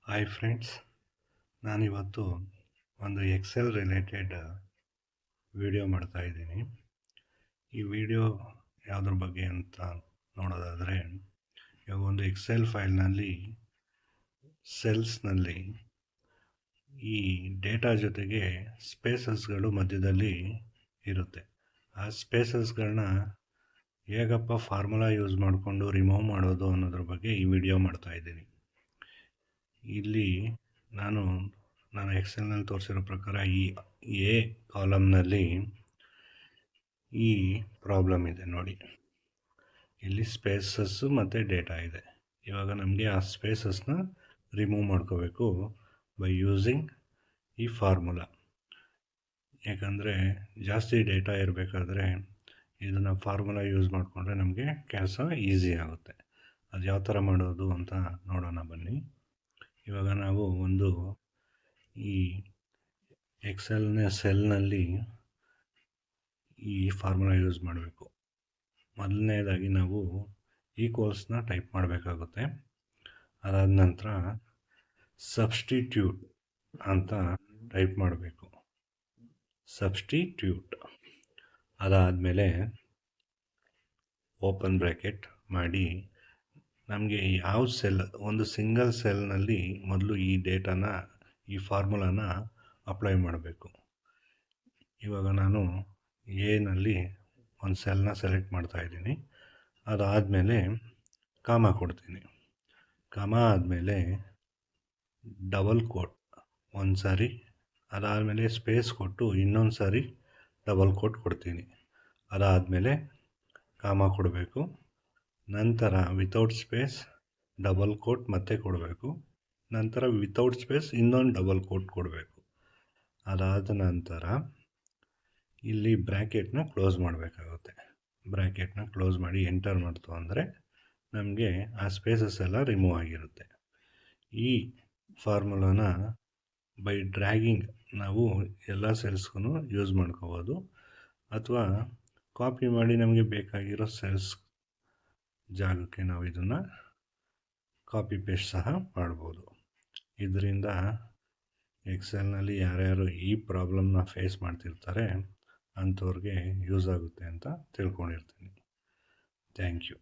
Hi friends, ನಾನಿವತ್ತು ಒಂದು Excel related video ಮಾಡ್ತಾಯಿದ್ದೀನಿ. ಈ ವಿಡಿಯೋ ಯಾವುದ್ರ ಬಗ್ಗೆ ಅಂತ ನೋಡೋದಾದರೆ, ಇವಾಗ ಒಂದು ಎಕ್ಸೆಲ್ ಫೈಲ್ನಲ್ಲಿ ಸೆಲ್ಸ್ನಲ್ಲಿ ಈ ಡೇಟಾ ಜೊತೆಗೆ ಸ್ಪೇಸಸ್ಗಳು ಮಧ್ಯದಲ್ಲಿ ಇರುತ್ತೆ. ಆ ಸ್ಪೇಸಸ್ಗಳನ್ನ ಹೇಗಪ್ಪ ಫಾರ್ಮುಲಾ ಯೂಸ್ ಮಾಡಿಕೊಂಡು ರಿಮೂವ್ ಮಾಡೋದು ಅನ್ನೋದ್ರ ಬಗ್ಗೆ ಈ ವಿಡಿಯೋ ಮಾಡ್ತಾಯಿದ್ದೀನಿ. ಇಲ್ಲಿ ನಾನು ಎಕ್ಸೆಲ್ನಲ್ಲಿ ತೋರಿಸಿರೋ ಪ್ರಕಾರ ಈ ಎ ಕಾಲಮ್ನಲ್ಲಿ ಈ ಪ್ರಾಬ್ಲಮ್ ಇದೆ ನೋಡಿ. ಇಲ್ಲಿ ಸ್ಪೇಸಸ್ಸು ಮತ್ತು ಡೇಟಾ ಇದೆ. ಇವಾಗ ನಮಗೆ ಆ ಸ್ಪೇಸಸ್ನ ರಿಮೂವ್ ಮಾಡ್ಕೋಬೇಕು ಬೈ ಯೂಸಿಂಗ್ ಈ ಫಾರ್ಮುಲಾ. ಯಾಕಂದರೆ ಜಾಸ್ತಿ ಡೇಟಾ ಇರಬೇಕಾದ್ರೆ ಇದನ್ನು ಫಾರ್ಮುಲಾ ಯೂಸ್ ಮಾಡಿಕೊಂಡ್ರೆ ನಮಗೆ ಕೆಲಸ ಈಸಿ ಆಗುತ್ತೆ. ಅದು ಯಾವ ಥರ ಮಾಡೋದು ಅಂತ ನೋಡೋಣ ಬನ್ನಿ. ಇವಾಗ ನಾವು ಒಂದು ಈ ಎಕ್ಸೆಲ್ನ ಸೆಲ್ನಲ್ಲಿ ಈ ಫಾರ್ಮುಲಾ ಯೂಸ್ ಮಾಡಬೇಕು. ಮೊದಲನೇದಾಗಿ ನಾವು ಈಕ್ವಲ್ಸ್ನ ಟೈಪ್ ಮಾಡಬೇಕಾಗುತ್ತೆ. ಅದಾದ ನಂತರ ಸಬ್ಸ್ಟಿಟ್ಯೂಟ್ ಅಂತ ಟೈಪ್ ಮಾಡಬೇಕು. ಸಬ್ಸ್ಟಿಟ್ಯೂಟ್ ಅದಾದಮೇಲೆ ಓಪನ್ ಬ್ರ್ಯಾಕೆಟ್ ಮಾಡಿ ನಮಗೆ ಯಾವ ಸೆಲ್, ಒಂದು ಸಿಂಗಲ್ ಸೆಲ್ನಲ್ಲಿ ಮೊದಲು ಈ ಡೇಟಾನ, ಈ ಫಾರ್ಮುಲಾನ ಅಪ್ಲೈ ಮಾಡಬೇಕು. ಇವಾಗ ನಾನು ಎನಲ್ಲಿ ಒಂದು ಸೆಲ್ನ ಸೆಲೆಕ್ಟ್ ಮಾಡ್ತಾಯಿದ್ದೀನಿ. ಅದಾದಮೇಲೆ ಕಾಮ ಕೊಡ್ತೀನಿ. ಕಾಮ ಆದಮೇಲೆ ಡಬಲ್ ಕೋಟ್ ಒಂದು ಸಾರಿ, ಅದಾದಮೇಲೆ ಸ್ಪೇಸ್ ಕೊಟ್ಟು ಇನ್ನೊಂದು ಸಾರಿ ಡಬಲ್ ಕೋಟ್ ಕೊಡ್ತೀನಿ. ಅದಾದಮೇಲೆ ಕಾಮ ಕೊಡಬೇಕು. ನಂತರ ವಿತೌಟ್ ಸ್ಪೇಸ್ ಡಬಲ್ ಕೋಟ್ ಮತ್ತೆ ಕೊಡಬೇಕು. ನಂತರ ವಿತೌಟ್ ಸ್ಪೇಸ್ ಇನ್ನೊಂದು ಡಬಲ್ ಕೋಟ್ ಕೊಡಬೇಕು. ಅದಾದ ನಂತರ ಇಲ್ಲಿ ಬ್ರ್ಯಾಕೆಟ್ನ ಕ್ಲೋಸ್ ಮಾಡಬೇಕಾಗುತ್ತೆ. ಬ್ರ್ಯಾಕೆಟ್ನ ಕ್ಲೋಸ್ ಮಾಡಿ ಎಂಟರ್ ಮಾಡ್ತು ಅಂದರೆ ನಮಗೆ ಆ ಸ್ಪೇಸಸ್ ಎಲ್ಲ ರಿಮೂವ್ ಆಗಿರುತ್ತೆ. ಈ ಫಾರ್ಮುಲಾನ ಬೈ ಡ್ರ್ಯಾಗಿಂಗ್ ನಾವು ಎಲ್ಲ ಸೆಲ್ಸ್ಗೂ ಯೂಸ್ ಮಾಡ್ಕೋಬೋದು, ಅಥವಾ ಕಾಪಿ ಮಾಡಿ ನಮಗೆ ಬೇಕಾಗಿರೋ ಸೆಲ್ಸ್ ಜಾಗಕ್ಕೆ ನಾವು ಇದನ್ನು ಕಾಪಿ ಪೇಸ್ಟ್ ಸಹ ಮಾಡ್ಬೋದು. ಇದರಿಂದ ಎಕ್ಸೆಲ್ನಲ್ಲಿ ಯಾರ್ಯಾರು ಈ ಪ್ರಾಬ್ಲಮ್ನ ಫೇಸ್ ಮಾಡ್ತಿರ್ತಾರೆ ಅಂಥವ್ರಿಗೆ ಯೂಸ್ ಆಗುತ್ತೆ ಅಂತ ತಿಳ್ಕೊಂಡಿರ್ತೀನಿ. Thank you.